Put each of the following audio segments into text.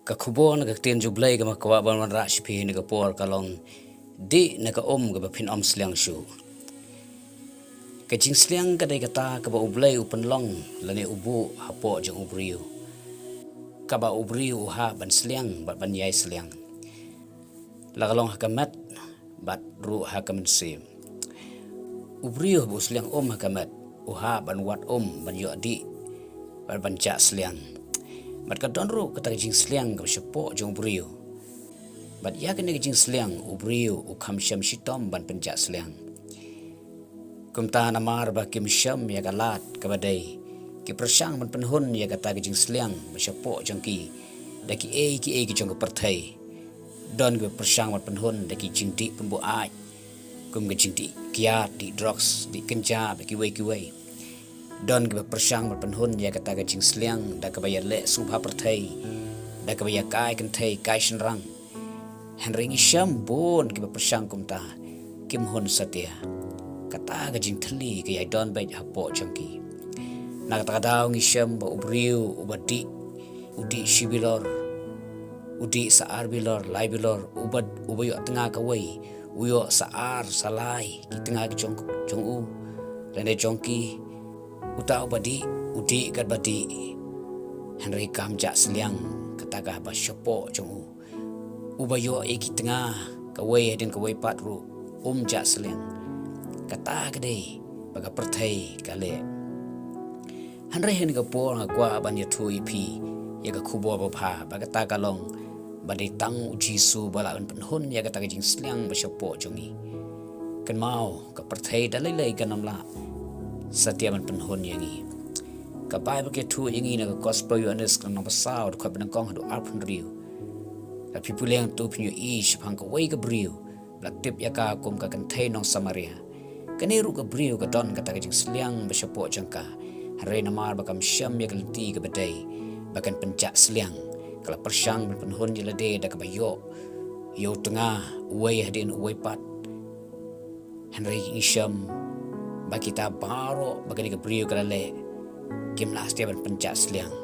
ka khubon ka tien jublai ka makwa ban ra shpi ni ka por kalong di na ka ka phin sliang shuh ka jing sliang ka dai ka ta ka ba ublai upan long lani ubu hapo jeng ubriu ka ba ubriu ha ban sliang ban yai sliang la kalong ha ka mat bat ru ha ka men sim ubriu bu sliang ha ka mat uha ban wat ban yo di ban ja sliang bat ka don ru ka ta jing sliang ka shapo jong ubriu bat ya ka ne jing sliang ubriu u kham sham shitom ban penja sliang kum ta namar ba kim sham ya galat ka badai ki prasang ban penhun ya ka ta jing sliang ba shapo jong ki da ki ki jong ka parthai don ka prasang ban penhun da ki jing di pembu ai kum ka jing di kiat di drugs di kenja ba ki wei don ka prasang ban penhun ya ka ta jing sliang da ka ba ya le subha parthai da ka ba ya kai kan thai kai shin rang Henry Sham bon ki prasang kum ta kim hon satya kata ka jing thali ka ya don bai hapo changki na kata daw ngi sham ba ubriu ubadi udi shibilor udi saar bilor lai bilor ubad ubayo tengah ka wei uyo saar salai ki tengah ki chong u lene chongki uta ubadi udi kat badi Henry kamja sliang kata ka ba shapo chong u ubayo ki tengah ka wei den ka wei patru ja sliang kata gede baga perthai kale hanre hen ga por nga kwa ban ya thui pi ya ga khubo ba pha baga ta kalong badai tang jisu bala an penhun ya ga ta jing sliang ba shapo jongi kan mau ka perthai dalai ga namla satya ban penhun yangi ka bai ba ke thu yangi na ga gospel you understand no basau ko ban kong hadu arpun riu la pipuleng tu pinyu ish phang ka wei ga briu blak tip ya ka kum ka kan thai nong samaria kaneru ka briu ka don ka ta jing sliang ba shapo jangka hare namar ba kam sham ya kalti ka badai bakan penja sliang kala persang ban penhun jela de da ka bayo yo tengah uwai hadin uwai pat henry isham ba kita baro bagani ka briu kala le kim last dia ban penja sliang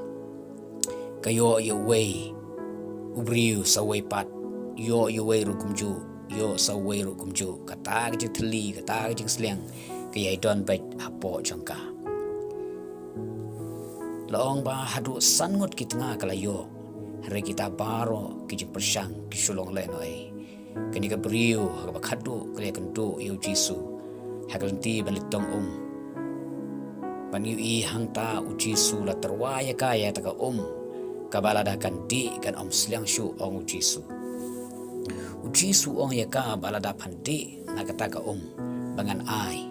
kayo yo uwai ubriu sawai pat yo wei rukumju yo sawai rukumju kata ke thli kata ke sliang ke yai don bai hapo jangka long ba hadu sangut ki tengah kala yo hari kita baro ki jing persang ki sulong le noi kini ka briu ka khadu kale kan tu yo jisu hagalti balitong ban yu I hangta u jisu la terwaya kaya ta ka kabalada kan di kan sliang shuh ong u jisu ong ya ka balada pandi na kata ka bangan ai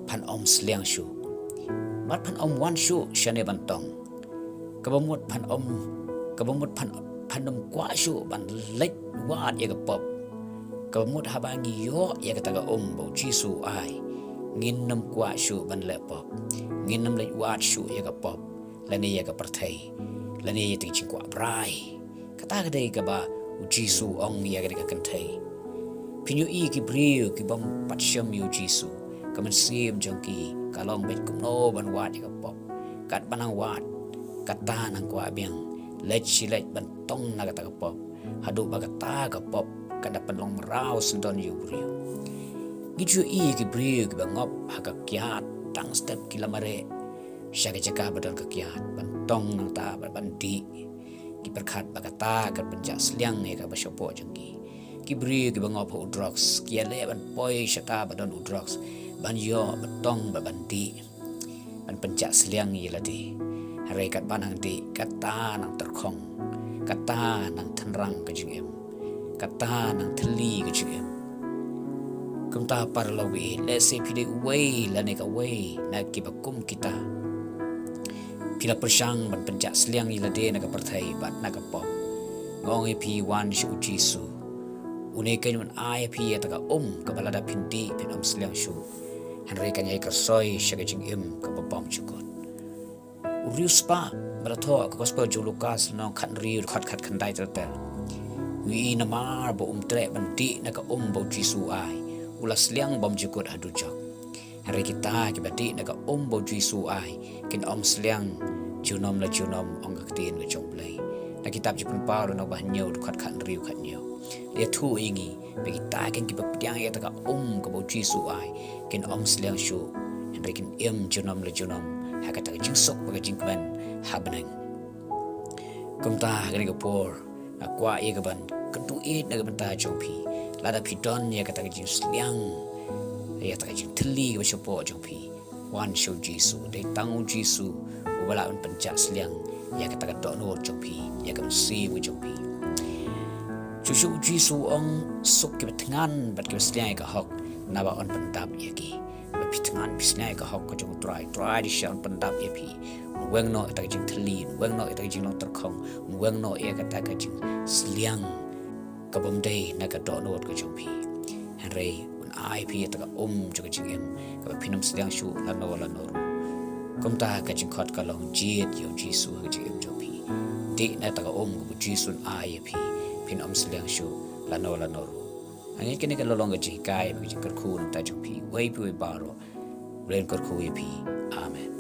pan sliang shuh mat pan wan shuh shane bantong kabamut pan kwa shuh ban lek wat ya ka pop kabamut habangi yo ya kata ka bo jisu ai ngin nam kwa shuh ban le pop ngin nam lek wat shuh ya ka pop lani ya ka parthai lani ya ti chingwa brai kata ka dei ka ba jisu ong ya ga kan thai pinyu I ki briu ki bam patsham yu jisu kaman sim jongki kalong bet kumno ban wat ka pop kat banang wat kata nang kwa biang lech silet ban tong na kata ka pop hadu bagata ka pop kada panlong merau sendon yu briu giju I ki briu ki bangop haka kiat tang step kilamare syaga jaka badan ka kiat ban tong nang ta ban di ki perkhat bagata kan penja sliang ne ka bashopo jangki ki bri ki bangop ho drugs ki ale ban poi shata badon drugs ban yo batong ban di ban penja sliang ye lati hare kat banang di kata nang terkhong kata nang thanrang ka jingem kata nang thli ka jingem kumta parlawi le se pide wei la ne ka wei na ki bakum kita pila persang ban penja sliang ila de na ka parthai bat na ka pop ngong ep wan shu jisu une kan man ai ep ya ta ka ka balada pindi pin sliang shu henry kan yai ka soi shaga jing ka babam chukot urius pa balatho ka gospel ju lukas no khan ri khat khan dai ta wi na mar bo tre ban di na ka bo jisu ai ula sliang bom jukot hadu jok hari kita kibati naga bo jisu ai kin sliang junom la junom ong ka tin ka chong play na kitab jipun pau na bah nyau khat khat riu khat nyau dia thu ingi bagi ta kan ki bapdiang ya taka ka bo jisu ai ken sliang shuh henry ken junam le junam ha ka ta jing sok ba jing ban habneng kum ta gani ka por kwa ye ka ban ka tu e na ka ban ta chong pi la da pi don ya ka ta jing sliang ya ta jing thli ba chopo chong pi wan show jisu de tang jisu wala un penca sliang ya ka ta ka do no chong pi ya ka si wi chong pi chu jisu ong sok ki batngan bat ki sliang ka hok na ba on pandap ya ki ba pitngan pisnai ka hok ko jong try di shan pandap ya pi weng no ta jing thli weng no ta jing no tar khong weng no ya ka ta ka jing sliang ka bom dei na ka do no ko chong pi henry un ai pi ta ka jo ka jing em ka pinam sliang shuh la no kom ta ka jing khat ka long jiet yo jisu ka jing em jo pi di na ta ka ko jisun ai pi pinam sliang shuh la no angin kini ka lolong ka jing kai ka jing kar khu ta jo pi wei pi ba ro ren kar khu pi amen